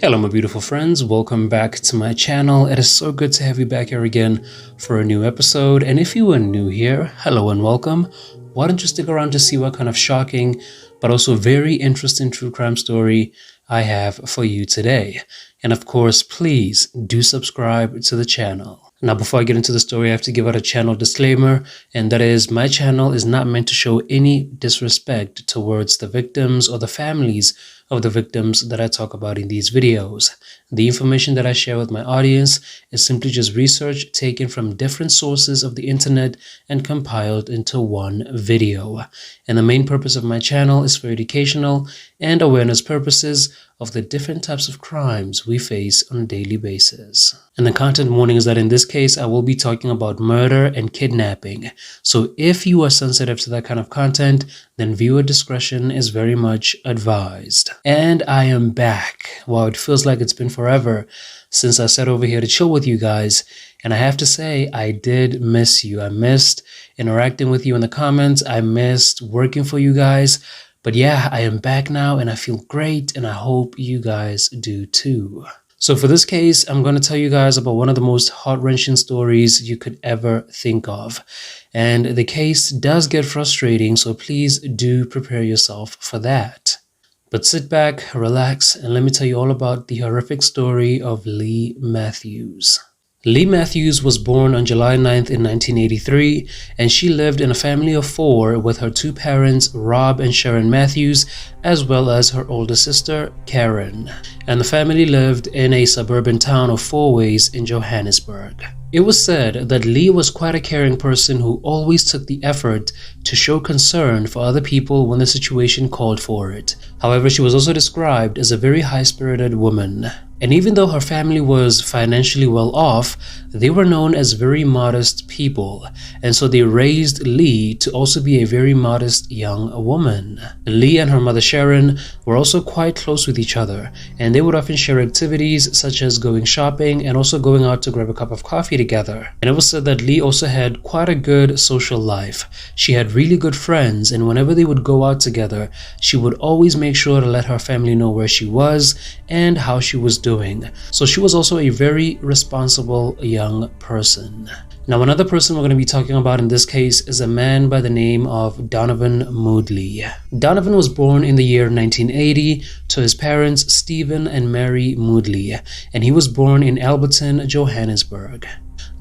Hello my beautiful friends, welcome back to my channel. It is so good to have you back here again for a new episode, and if you are new here, hello and welcome. Why don't you stick around to see what kind of shocking but also very interesting true crime story I have for you today. And of course, please do subscribe to the channel. Now, before I get into the story, I have to give out a channel disclaimer, and that is my channel is not meant to show any disrespect towards the victims or the families of the victims that I talk about in these videos. The information that I share with my audience is simply just research taken from different sources of the internet and compiled into one video. And the main purpose of my channel is for educational and awareness purposes of the different types of crimes we face on a daily basis. And the content warning is that in this case, I will be talking about murder and kidnapping. So if you are sensitive to that kind of content, then viewer discretion is very much advised. And I am back. Wow, it feels like it's been forever since I sat over here to chill with you guys. And I have to say, I did miss you. I missed interacting with you in the comments. I missed working for you guys. But yeah, I am back now and I feel great, and I hope you guys do too. So for this case, I'm going to tell you guys about one of the most heart-wrenching stories you could ever think of. And the case does get frustrating, so please do prepare yourself for that. But sit back, relax, and let me tell you all about the horrific story of Leigh Matthews. Leigh Matthews was born on July 9th in 1983, and she lived in a family of 4 with her 2 parents, Rob and Sharon Matthews, as well as her older sister, Karen. And the family lived in a suburban town of Fourways in Johannesburg. It was said that Leigh was quite a caring person who always took the effort to show concern for other people when the situation called for it. However, she was also described as a very high-spirited woman. And even though her family was financially well off, they were known as very modest people. And so they raised Leigh to also be a very modest young woman. Leigh and her mother Sharon were also quite close with each other, and they would often share activities such as going shopping and also going out to grab a cup of coffee together. And it was said that Leigh also had quite a good social life. She had really good friends, and whenever they would go out together, she would always make sure to let her family know where she was and how she was doing. So she was also a very responsible young person. Now, another person we're going to be talking about in this case is a man by the name of Donovan Moodley. Donovan was born in the year 1980 to his parents Stephen and Mary Moodley, and he was born in Alberton, Johannesburg.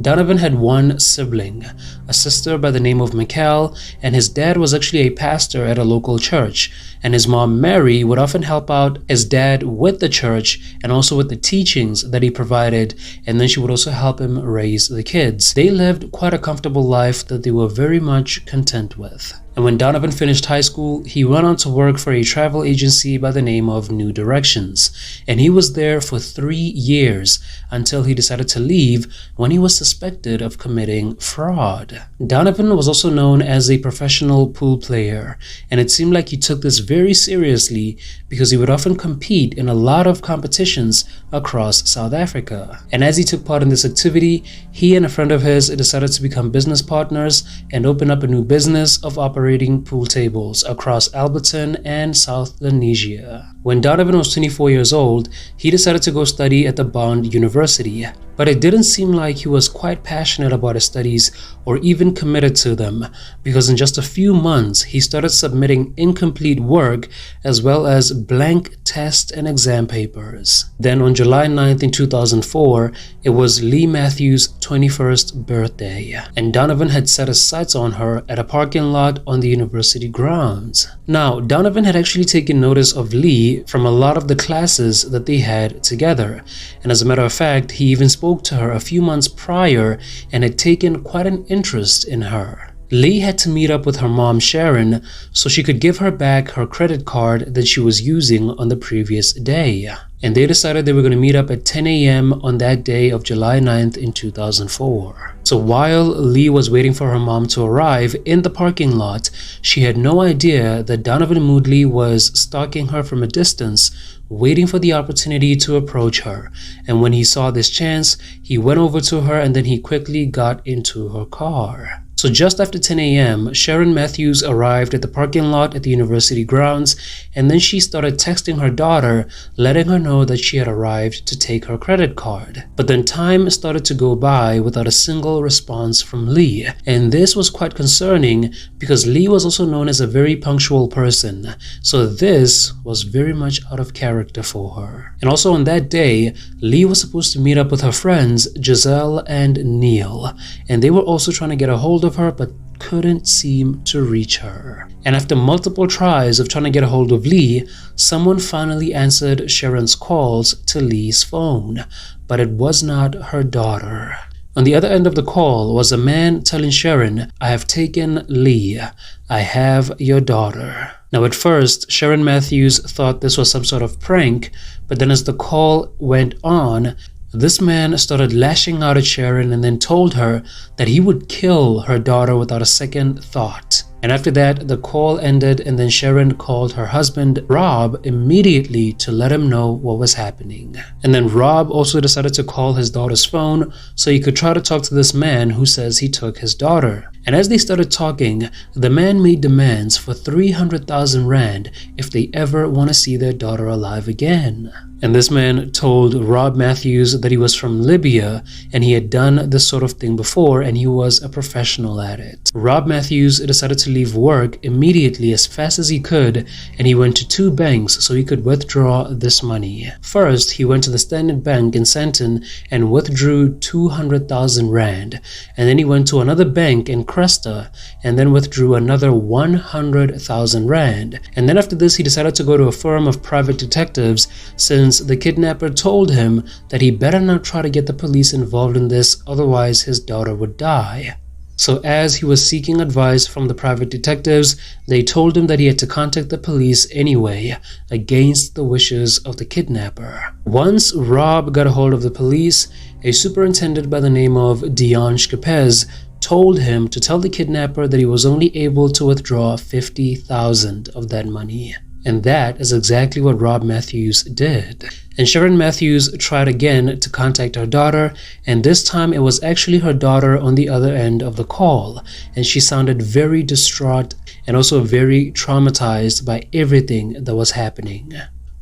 Donovan had one sibling, a sister by the name of Mikkel, and his dad was actually a pastor at a local church, and his mom Mary would often help out his dad with the church and also with the teachings that he provided, and then she would also help him raise the kids. They lived quite a comfortable life that they were very much content with. And when Donovan finished high school, he went on to work for a travel agency by the name of New Directions. And he was there for 3 years until he decided to leave when he was suspected of committing fraud. Donovan was also known as a professional pool player, and it seemed like he took this very seriously because he would often compete in a lot of competitions across South Africa. And as he took part in this activity, he and a friend of his decided to become business partners and open up a new business of operating pool tables across Alberton and South Lenasia. When Donovan was 24 years old, he decided to go study at the Bond University, but it didn't seem like he was quite passionate about his studies or even committed to them, because in just a few months he started submitting incomplete work as well as blank test and exam papers. Then on July 9th in 2004, it was Leigh Matthews' 21st birthday, and Donovan had set his sights on her at a parking lot on the university grounds. Now, Donovan had actually taken notice of Leigh from a lot of the classes that they had together, and as a matter of fact, he even spoke to her a few months prior and had taken quite an interest in her. Leigh had to meet up with her mom Sharon so she could give her back her credit card that she was using on the previous day. And they decided they were going to meet up at 10 a.m. on that day of July 9th in 2004. So while Leigh was waiting for her mom to arrive in the parking lot, she had no idea that Donovan Moodley was stalking her from a distance, waiting for the opportunity to approach her. And when he saw this chance, he went over to her and then he quickly got into her car. So just after 10 a.m., Sharon Matthews arrived at the parking lot at the university grounds, and then she started texting her daughter, letting her know that she had arrived to take her credit card. But then time started to go by without a single response from Leigh, and this was quite concerning because Leigh was also known as a very punctual person, so this was very much out of character for her. And also on that day, Leigh was supposed to meet up with her friends Giselle and Neil, and they were also trying to get a hold of her but couldn't seem to reach her. And after multiple tries of trying to get a hold of Leigh, someone finally answered Sharon's calls to Leigh's phone, but it was not her daughter. On the other end of the call was a man telling Sharon, "I have taken Leigh. I have your daughter." Now at first, Sharon Matthews thought this was some sort of prank, but then as the call went on, this man started lashing out at Sharon and then told her that he would kill her daughter without a second thought. And after that, the call ended, and then Sharon called her husband, Rob, immediately to let him know what was happening. And then Rob also decided to call his daughter's phone so he could try to talk to this man who says he took his daughter. And as they started talking, the man made demands for 300,000 rand if they ever want to see their daughter alive again. And this man told Rob Matthews that he was from Libya and he had done this sort of thing before and he was a professional at it. Rob Matthews decided to leave work immediately as fast as he could, and he went to 2 banks so he could withdraw this money. First, he went to the Standard Bank in Sandton and withdrew 200,000 rand, and then he went to another bank in Cresta and then withdrew another 100,000 rand. And then after this, he decided to go to a firm of private detectives since the kidnapper told him that he better not try to get the police involved in this, otherwise his daughter would die. So as he was seeking advice from the private detectives, they told him that he had to contact the police anyway, against the wishes of the kidnapper. Once Rob got a hold of the police, a superintendent by the name of Dion Shkapez told him to tell the kidnapper that he was only able to withdraw 50,000 of that money. And that is exactly what Rob Matthews did. And Sharon Matthews tried again to contact her daughter, and this time it was actually her daughter on the other end of the call, and she sounded very distraught and also very traumatized by everything that was happening.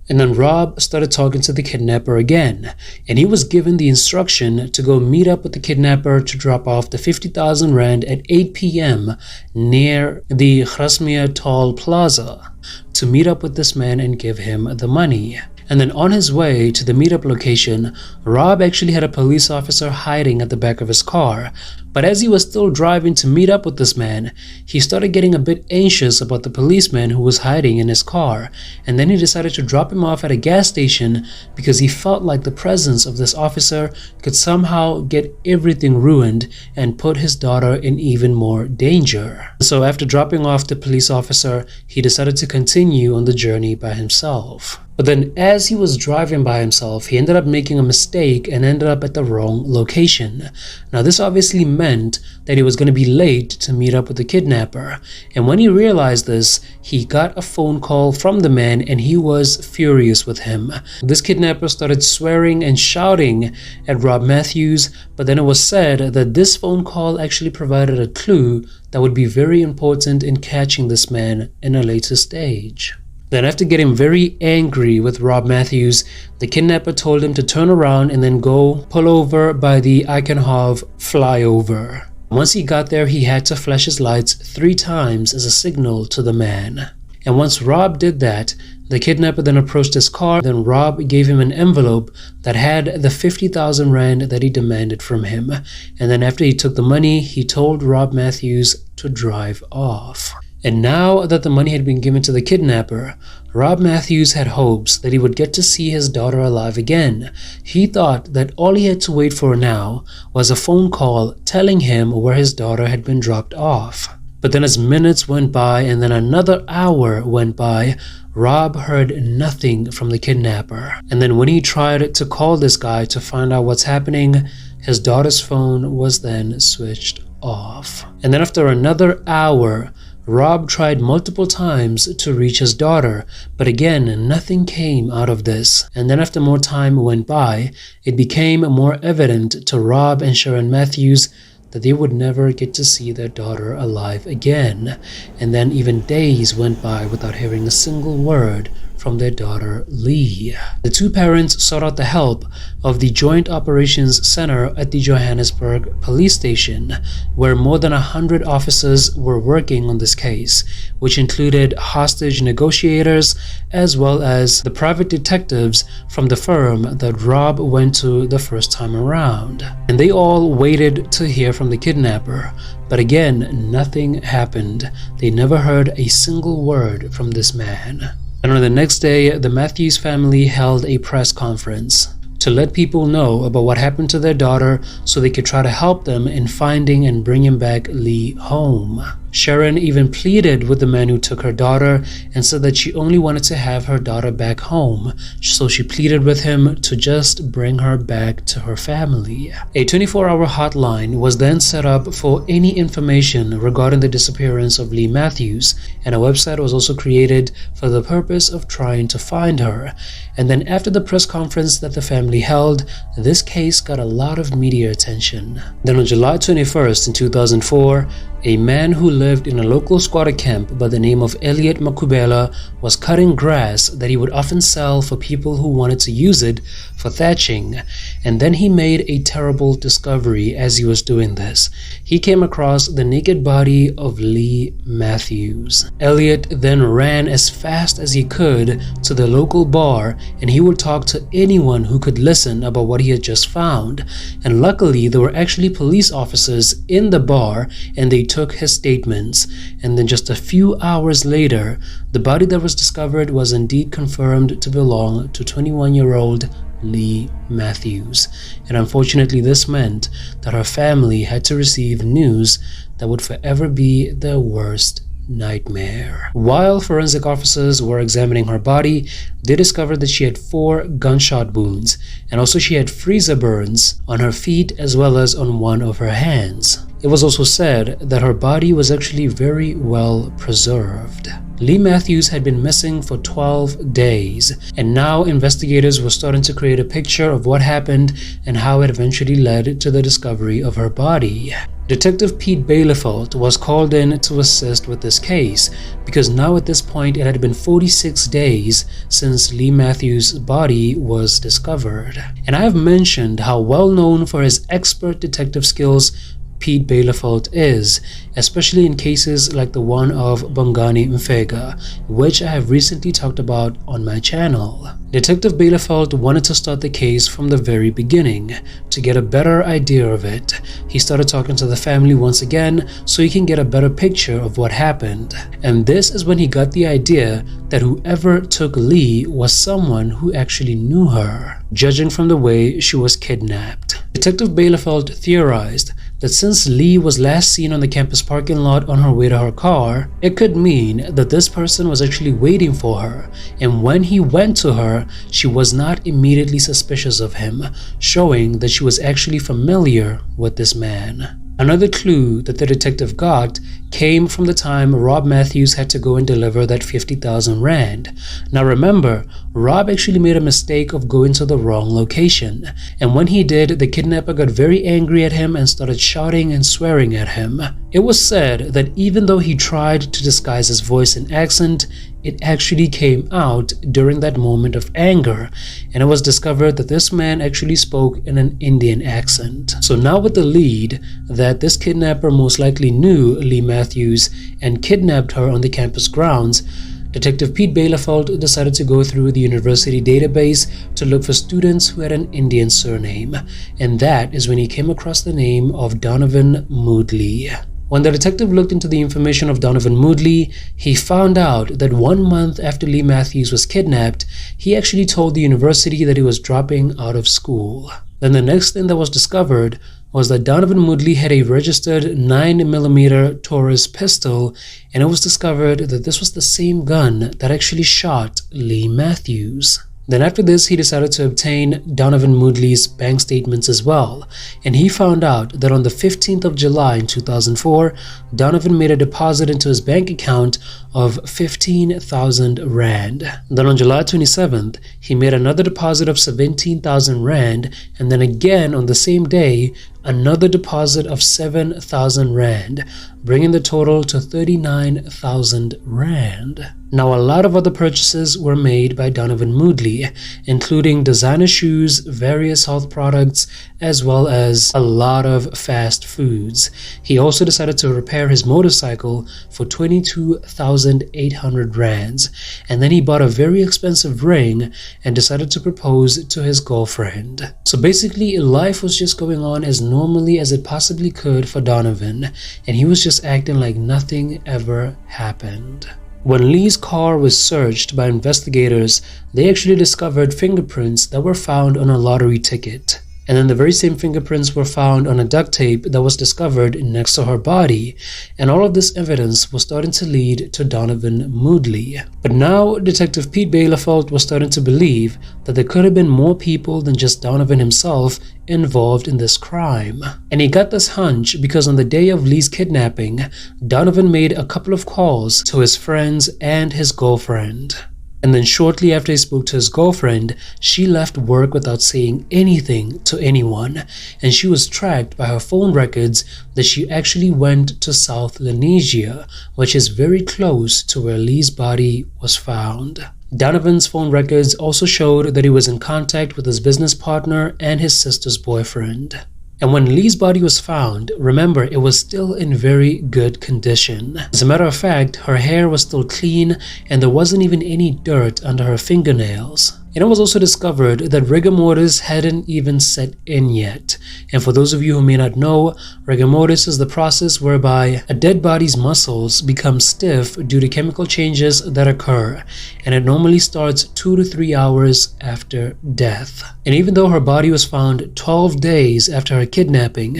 And then Rob started talking to the kidnapper again, and he was given the instruction to go meet up with the kidnapper to drop off the 50,000 rand at 8 p.m. near the Grasmere Toll Plaza to meet up with this man and give him the money. And then on his way to the meetup location, Rob actually had a police officer hiding at the back of his car. But as he was still driving to meet up with this man, he started getting a bit anxious about the policeman who was hiding in his car, and then he decided to drop him off at a gas station because he felt like the presence of this officer could somehow get everything ruined and put his daughter in even more danger. So after dropping off the police officer, he decided to continue on the journey by himself. But then as he was driving by himself, he ended up making a mistake and ended up at the wrong location. Now this obviously meant that he was going to be late to meet up with the kidnapper. And when he realized this, he got a phone call from the man and he was furious with him. This kidnapper started swearing and shouting at Rob Matthews, but then it was said that this phone call actually provided a clue that would be very important in catching this man in a later stage. Then after getting very angry with Rob Matthews, the kidnapper told him to turn around and then go pull over by the Eikenhof flyover. Once he got there, he had to flash his lights 3 times as a signal to the man. And once Rob did that, the kidnapper then approached his car. Then Rob gave him an envelope that had the 50,000 rand that he demanded from him. And then after he took the money, he told Rob Matthews to drive off. And now that the money had been given to the kidnapper, Rob Matthews had hopes that he would get to see his daughter alive again. He thought that all he had to wait for now was a phone call telling him where his daughter had been dropped off. But then as minutes went by and then another hour went by, Rob heard nothing from the kidnapper. And then when he tried to call this guy to find out what's happening, his daughter's phone was then switched off. And then after another hour, Rob tried multiple times to reach his daughter, but again, nothing came out of this. And then after more time went by, it became more evident to Rob and Sharon Matthews that they would never get to see their daughter alive again, and then even days went by without hearing a single word from their daughter, Leigh. The two parents sought out the help of the Joint Operations Center at the Johannesburg police station, where more than 100 officers were working on this case, which included hostage negotiators as well as the private detectives from the firm that Rob went to the first time around. And they all waited to hear from the kidnapper, but again, nothing happened. They never heard a single word from this man. And on the next day, the Matthews family held a press conference to let people know about what happened to their daughter so they could try to help them in finding and bringing back Leigh home. Sharon even pleaded with the man who took her daughter and said that she only wanted to have her daughter back home, so she pleaded with him to just bring her back to her family. A 24-hour hotline was then set up for any information regarding the disappearance of Leigh Matthews, and a website was also created for the purpose of trying to find her. And then after the press conference that the family held, this case got a lot of media attention. Then on July 21st in 2004, a man who lived in a local squatter camp by the name of Elliot Makubela was cutting grass that he would often sell for people who wanted to use it for thatching. And then he made a terrible discovery as he was doing this. He came across the naked body of Leigh Matthews. Elliot then ran as fast as he could to the local bar, and he would talk to anyone who could listen about what he had just found. And luckily, there were actually police officers in the bar, and they took his statements. And then just a few hours later, the body that was discovered was indeed confirmed to belong to 21-year-old Leigh Matthews. And unfortunately, this meant that her family had to receive news that would forever be their worst nightmare. While forensic officers were examining her body, they discovered that she had 4 gunshot wounds, and also she had freezer burns on her feet as well as on one of her hands. It was also said that her body was actually very well preserved. Leigh Matthews had been missing for 12 days, and now investigators were starting to create a picture of what happened and how it eventually led to the discovery of her body. Detective Pete Baileyfelt was called in to assist with this case because now at this point it had been 46 days since Leigh Matthews' body was discovered. And I have mentioned how well known for his expert detective skills Pete Baileyfelt is, especially in cases like the one of Bongani Mfeka, which I have recently talked about on my channel. Detective Baileyfelt wanted to start the case from the very beginning to get a better idea of it. He started talking to the family once again so he can get a better picture of what happened. And this is when he got the idea that whoever took Leigh was someone who actually knew her, judging from the way she was kidnapped. Detective Baileyfelt theorized that since Leigh was last seen on the campus parking lot on her way to her car, it could mean that this person was actually waiting for her, and when he went to her, she was not immediately suspicious of him, showing that she was actually familiar with this man. Another clue that the detective got came from the time Rob Matthews had to go and deliver that 50,000 rand. Now remember, Rob actually made a mistake of going to the wrong location, and when he did, the kidnapper got very angry at him and started shouting and swearing at him. It was said that even though he tried to disguise his voice and accent, it actually came out during that moment of anger, and it was discovered that this man actually spoke in an Indian accent. So now with the lead that this kidnapper most likely knew Leigh Matthews and kidnapped her on the campus grounds, Detective Pete Baileyfelt decided to go through the university database to look for students who had an Indian surname, and that is when he came across the name of Donovan Moodley. When the detective looked into the information of Donovan Moodley, he found out that 1 month after Leigh Matthews was kidnapped, he actually told the university that he was dropping out of school. Then the next thing that was discovered was that Donovan Moodley had a registered 9mm Taurus pistol, and it was discovered that this was the same gun that actually shot Leigh Matthews. Then after this, he decided to obtain Donovan Moodley's bank statements as well, and he found out that on the 15th of July in 2004, Donovan made a deposit into his bank account of 15,000 rand. Then on July 27th, he made another deposit of 17,000 rand, and then again on the same day, another deposit of 7,000 rand, bringing the total to 39,000 rand. Now, a lot of other purchases were made by Donovan Moodley, including designer shoes, various health products, as well as a lot of fast foods. He also decided to repair his motorcycle for 22,800 rands, and then he bought a very expensive ring and decided to propose to his girlfriend. So basically, life was just going on as normally as it possibly could for Donovan, and he was just acting like nothing ever happened. When Leigh's car was searched by investigators, they actually discovered fingerprints that were found on a lottery ticket. And then the very same fingerprints were found on a duct tape that was discovered next to her body. And all of this evidence was starting to lead to Donovan Moodley. But now Detective Pete Bielefeld was starting to believe that there could have been more people than just Donovan himself involved in this crime. And he got this hunch because on the day of Leigh's kidnapping, Donovan made a couple of calls to his friends and his girlfriend. And then shortly after he spoke to his girlfriend, she left work without saying anything to anyone, and she was tracked by her phone records that she actually went to South Lenasia, which is very close to where Leigh's body was found. Donovan's phone records also showed that he was in contact with his business partner and his sister's boyfriend. And when Leigh's body was found, remember, it was still in very good condition. As a matter of fact, her hair was still clean and there wasn't even any dirt under her fingernails. And it was also discovered that rigor mortis hadn't even set in yet. And for those of you who may not know, rigor mortis is the process whereby a dead body's muscles become stiff due to chemical changes that occur. And it normally starts 2 to 3 hours after death. And even though her body was found 12 days after her kidnapping,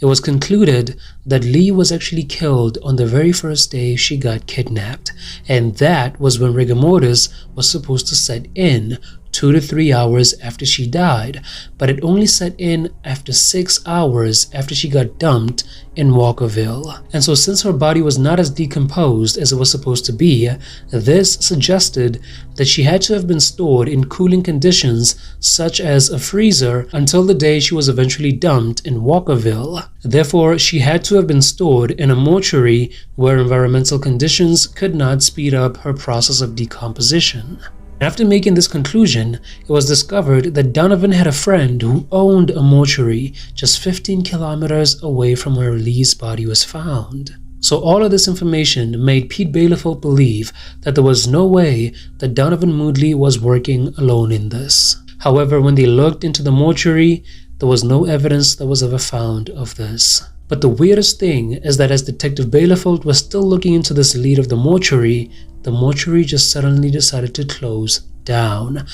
it was concluded that Leigh was actually killed on the very first day she got kidnapped. And that was when rigor mortis was supposed to set in 2 to 3 hours after she died, but it only set in after 6 hours after she got dumped in Walkerville. And so since her body was not as decomposed as it was supposed to be, this suggested that she had to have been stored in cooling conditions such as a freezer until the day she was eventually dumped in Walkerville. Therefore, she had to have been stored in a mortuary where environmental conditions could not speed up her process of decomposition. After making this conclusion, it was discovered that Donovan had a friend who owned a mortuary just 15 kilometers away from where Leigh's body was found. So all of this information made Pete Bielefeld believe that there was no way that Donovan Moodley was working alone in this. However, when they looked into the mortuary, there was no evidence that was ever found of this. But the weirdest thing is that as Detective Bielefeld was still looking into this lead of the mortuary just suddenly decided to close down.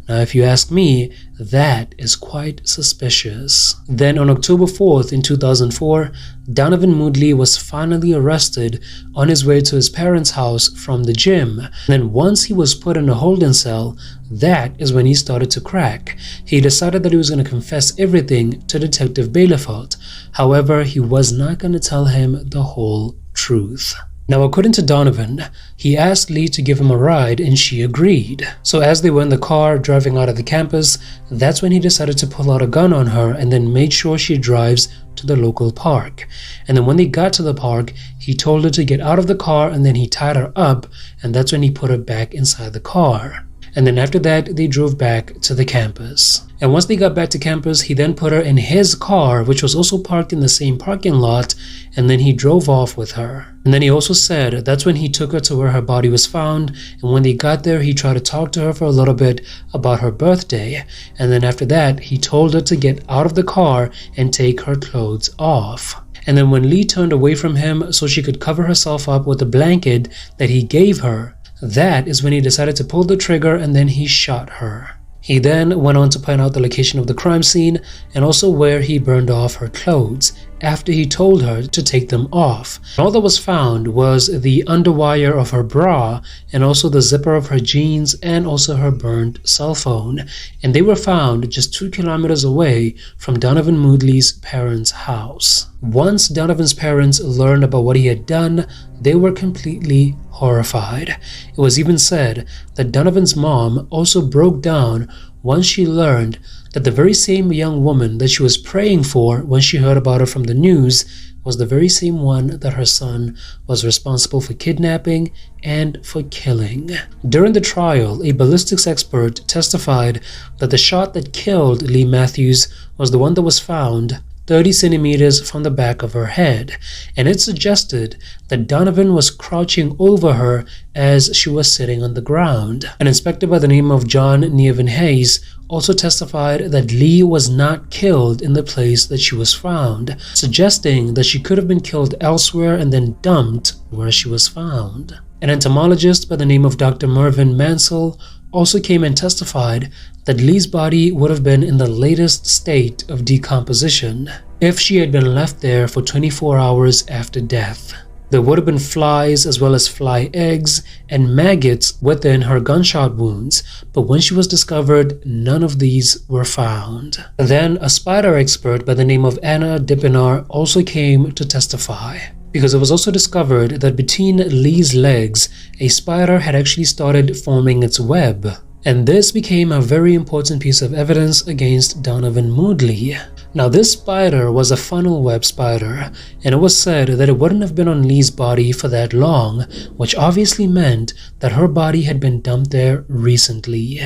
Now, if you ask me, that is quite suspicious. Then on October 4th in 2004, Donovan Moodley was finally arrested on his way to his parents' house from the gym. And then once he was put in a holding cell, that is when he started to crack. He decided that he was going to confess everything to Detective Bielefeld. However, he was not going to tell him the whole truth. Now, according to Donovan, he asked Leigh to give him a ride and she agreed. So as they were in the car driving out of the campus, that's when he decided to pull out a gun on her and then made sure she drives to the local park. And then when they got to the park, he told her to get out of the car and then he tied her up, and that's when he put her back inside the car. And then after that, they drove back to the campus. And once they got back to campus, he then put her in his car, which was also parked in the same parking lot, and then he drove off with her. And then he also said that's when he took her to where her body was found, and when they got there, he tried to talk to her for a little bit about her birthday. And then after that, he told her to get out of the car and take her clothes off. And then when Leigh turned away from him so she could cover herself up with the blanket that he gave her, that is when he decided to pull the trigger and then he shot her. He then went on to point out the location of the crime scene and also where he burned off her clothes after he told her to take them off. All that was found was the underwire of her bra and also the zipper of her jeans and also her burned cell phone. And they were found just 2 kilometers away from Donovan Moodley's parents' house. Once Donovan's parents learned about what he had done, they were completely horrified. It was even said that Donovan's mom also broke down once she learned that the very same young woman that she was praying for when she heard about her from the news was the very same one that her son was responsible for kidnapping and for killing. During the trial, a ballistics expert testified that the shot that killed Leigh Matthews was the one that was found 30 centimeters from the back of her head, and it suggested that Donovan was crouching over her as she was sitting on the ground. An inspector by the name of John Neven Hayes also testified that Leigh was not killed in the place that she was found, suggesting that she could have been killed elsewhere and then dumped where she was found. An entomologist by the name of Dr. Mervyn Mansell also came and testified that Leigh's body would have been in the latest state of decomposition if she had been left there for 24 hours after death. There would have been flies as well as fly eggs and maggots within her gunshot wounds, but when she was discovered, none of these were found. Then a spider expert by the name of Anna Dippenar also came to testify, because it was also discovered that between Leigh's legs, a spider had actually started forming its web. And this became a very important piece of evidence against Donovan Moodley. Now, this spider was a funnel web spider, and it was said that it wouldn't have been on Leigh's body for that long, which obviously meant that her body had been dumped there recently.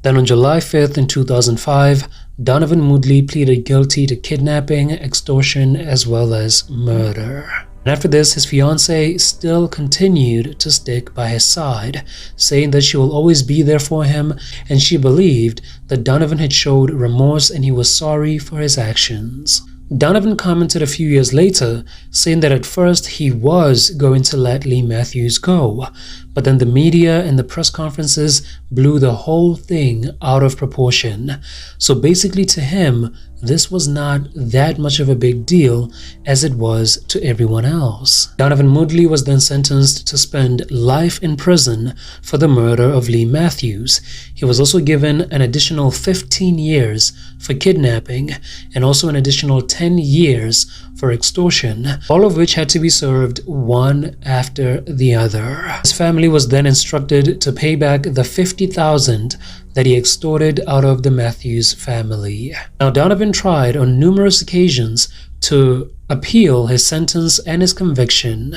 Then on July 5th in 2005, Donovan Moodley pleaded guilty to kidnapping, extortion, as well as murder. And after this, his fiancée still continued to stick by his side, saying that she will always be there for him, and she believed that Donovan had showed remorse and he was sorry for his actions. Donovan commented a few years later, saying that at first he was going to let Leigh Matthews go, but then the media and the press conferences blew the whole thing out of proportion. So basically to him, this was not that much of a big deal as it was to everyone else. Donovan Moodley was then sentenced to spend life in prison for the murder of Leigh Matthews. He was also given an additional 15 years for kidnapping and also an additional 10 years for extortion, all of which had to be served one after the other. His family was then instructed to pay back the $50,000 that he extorted out of the Matthews family. Now, Donovan tried on numerous occasions to appeal his sentence and his conviction.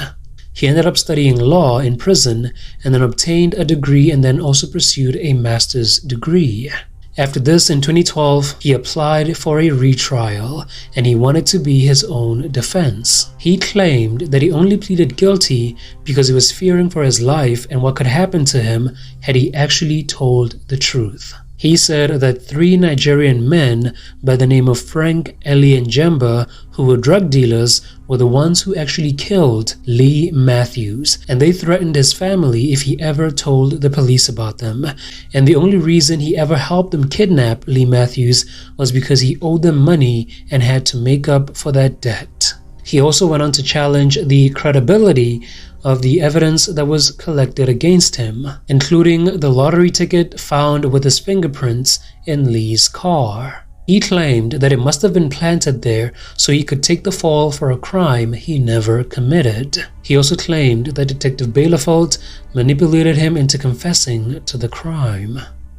He ended up studying law in prison and then obtained a degree and then also pursued a master's degree. After this, in 2012, he applied for a retrial and he wanted to be his own defense. He claimed that he only pleaded guilty because he was fearing for his life and what could happen to him had he actually told the truth. He said that 3 Nigerian men by the name of Frank, Ellie, and Jemba, who were drug dealers, were the ones who actually killed Leigh Matthews, and they threatened his family if he ever told the police about them. And the only reason he ever helped them kidnap Leigh Matthews was because he owed them money and had to make up for that debt. He also went on to challenge the credibility of the evidence that was collected against him, including the lottery ticket found with his fingerprints in Leigh's car. He claimed that it must have been planted there so he could take the fall for a crime he never committed. He also claimed that Detective Bielefeld manipulated him into confessing to the crime.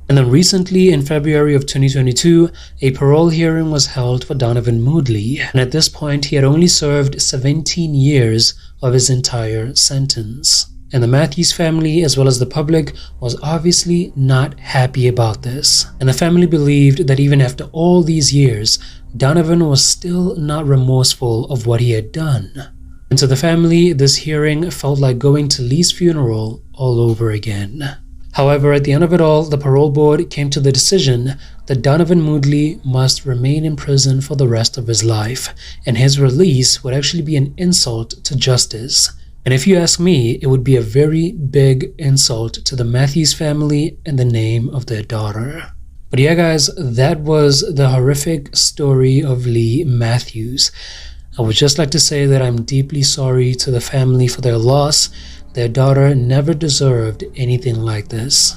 And then recently, in February of 2022, a parole hearing was held for Donovan Moodley, and at this point he had only served 17 years of his entire sentence. And the Matthews family, as well as the public, was obviously not happy about this. And the family believed that even after all these years, Donovan was still not remorseful of what he had done. And to the family, this hearing felt like going to Leigh's funeral all over again. However, at the end of it all, the parole board came to the decision that Donovan Moodley must remain in prison for the rest of his life, and his release would actually be an insult to justice. And if you ask me, it would be a very big insult to the Matthews family and the name of their daughter. But yeah, guys, that was the horrific story of Leigh Matthews. I would just like to say that I'm deeply sorry to the family for their loss. Their daughter never deserved anything like this.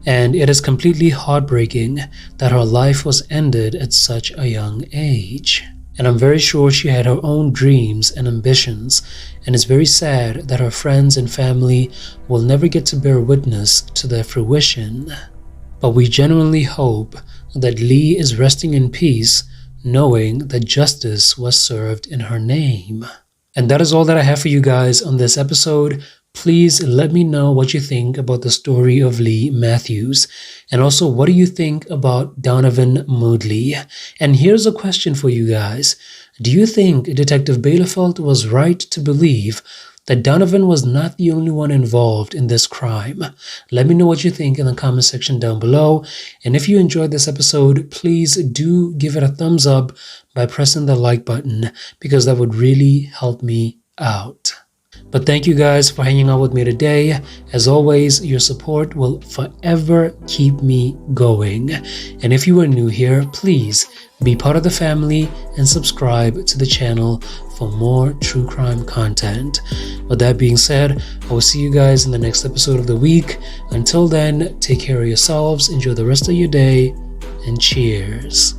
And it is completely heartbreaking that her life was ended at such a young age. And I'm very sure she had her own dreams and ambitions, and it's very sad that her friends and family will never get to bear witness to their fruition. But we genuinely hope that Leigh is resting in peace, knowing that justice was served in her name. And that is all that I have for you guys on this episode. Please let me know what you think about the story of Leigh Matthews. And also, what do you think about Donovan Moodley? And here's a question for you guys. Do you think Detective Bielefeld was right to believe that Donovan was not the only one involved in this crime? Let me know what you think in the comment section down below. And if you enjoyed this episode, please do give it a thumbs up by pressing the like button, because that would really help me out. But thank you guys for hanging out with me today. As always, your support will forever keep me going. And if you are new here, please be part of the family and subscribe to the channel for more true crime content. With that being said, I will see you guys in the next episode of the week. Until then, take care of yourselves, enjoy the rest of your day, and cheers.